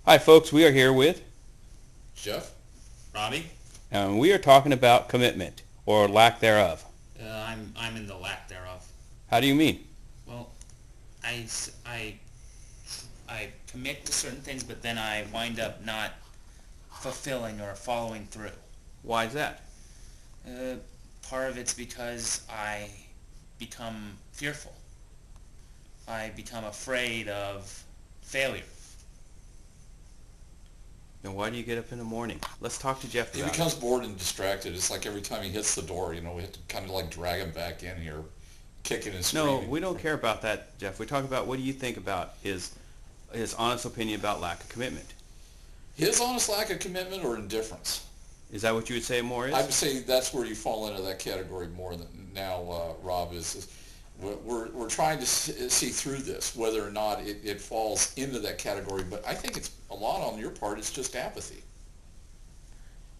Hi, folks. We are here with, Jeff, Robbie. and we are talking about commitment or lack thereof. I'm in the lack thereof. How do you mean? Well, I, s- I commit to certain things, but then I wind up not fulfilling or following through. Why is that? Uh, Part of it's because I become fearful. I become afraid of failure. And why do you get up in the morning? Let's talk to Jeff He about it. becomes bored and distracted. It's like every time he hits the door, we have to kind of like drag him back in here, kicking and No, screaming. we don't care about that, Jeff. We talk about what do you think about his honest opinion about lack of commitment. His honest lack of commitment or indifference. Is that what you would say more I would is? say that's where you fall into that category more than now, Rob, is we're trying to see through this, whether or not it falls into that category. But I think it's a lot on your part. It's just apathy.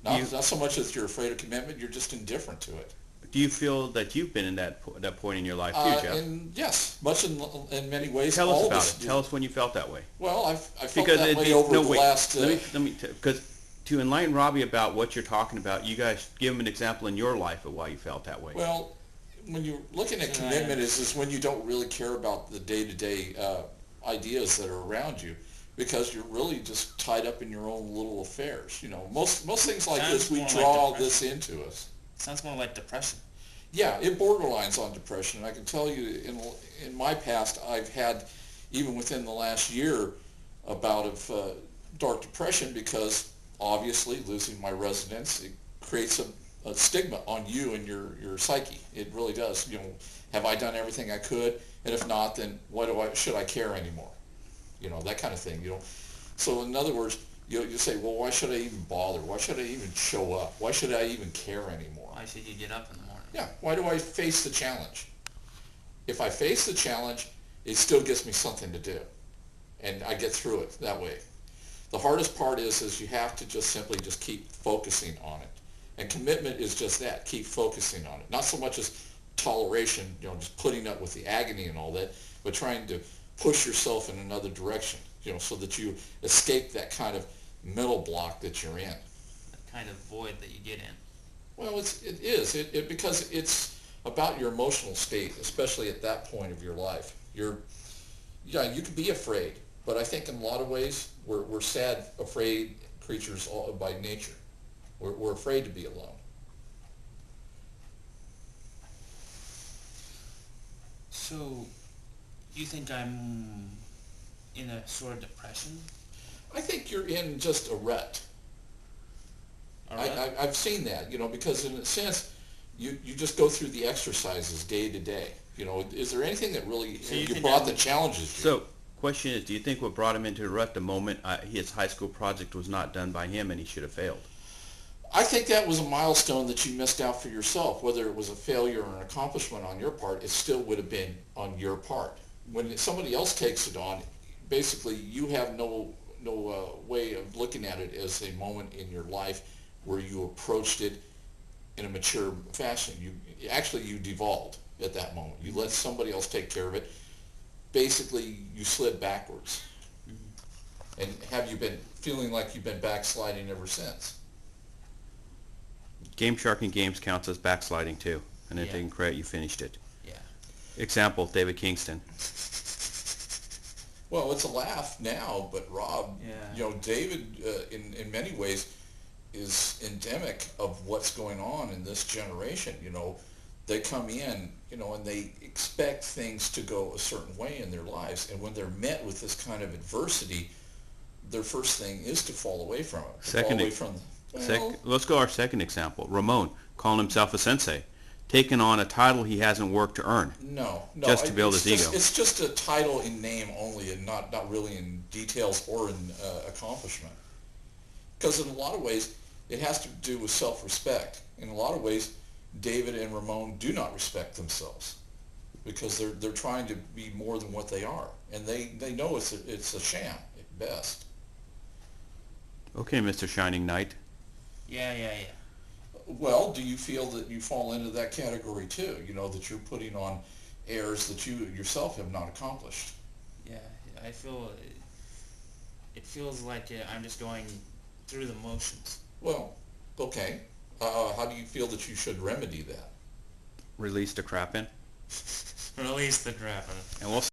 You, Not so much that you're afraid of commitment. You're just indifferent to it. do you feel that you've been in that point in your life too, Jeff? And yes, much in many ways, Tell us all of about us it. do. Tell us when you felt that way. Well, I felt Because that it'd way be over no the wait. last. Let me because to enlighten Robbie about what you're talking about, you guys give him an example in your life of why you felt that way. Well, when you're looking at So commitment, is when you don't really care about the day-to-day ideas that are around you, because you're really just tied up in your own little affairs. Most things like Sounds this, we more like draw depression. this into us. Sounds more like depression. Yeah, it borderlines on depression. And I can tell you, in my past, I've had, even within the last year, a bout of dark depression because obviously losing my residence, it creates a stigma on you and your psyche. It really does. Have I done everything I could? And if not, then should I care anymore? That kind of thing. So in other words, you say, well, why should I even bother? Why should I even show up? Why should I even care anymore? Why should you get up in the morning? Yeah, why do I face the challenge? If I face the challenge, it still gives me something to do, and I get through it that way. The hardest part is you have to just simply just keep focusing on it. And commitment is just that, keep focusing on it. Not so much as toleration, just putting up with the agony and all that, but trying to push yourself in another direction, so that you escape that kind of mental block that you're in. The kind of void that you get in. Well, it is because it's about your emotional state, especially at that point of your life. You could be afraid, but I think in a lot of ways we're sad, afraid creatures by nature. We're afraid to be alone. So, you think I'm in a sort of depression? I think you're in just a rut. All right. I've seen that, because in a sense, you just go through the exercises day to day. Is there anything that really So you think brought that the challenges to you? So, question is, do you think what brought him into the rut the moment his high school project was not done by him and he should have failed? I think that was a milestone that you missed out for yourself. Whether it was a failure or an accomplishment on your part, it still would have been on your part. When somebody else takes it on, basically you have no way of looking at it as a moment in your life where you approached it in a mature fashion. You devolved at that moment. You let somebody else take care of it. Basically, you slid backwards. And have you been feeling like you've been backsliding ever since? Game Shark in games counts as backsliding too, and then Yeah. taking credit you finished it. Yeah. Example, David Kingston. Well, it's a laugh now, but Rob, Yeah. David, in many ways, is endemic of what's going on in this generation. They come in, and they expect things to go a certain way in their lives, and when they're met with this kind of adversity, their first thing is to fall away from it. To fall Second, away from, well, let's go our second example. Ramon, calling himself a sensei, taking on a title he hasn't worked to earn, no, just to build it's his ego. It's just a title in name only, and not really in details or in accomplishment. Because in a lot of ways, it has to do with self-respect. In a lot of ways, David and Ramon do not respect themselves because they're trying to be more than what they are, and they know it's a sham at best. Okay, Mr. Shining Knight. Yeah. Well, do you feel that you fall into that category too? That you're putting on airs that you yourself have not accomplished. Yeah. I feel it feels like I'm just going through the motions. Well, okay. How do you feel that you should remedy that? Release the crap in. Release the crap. And we'll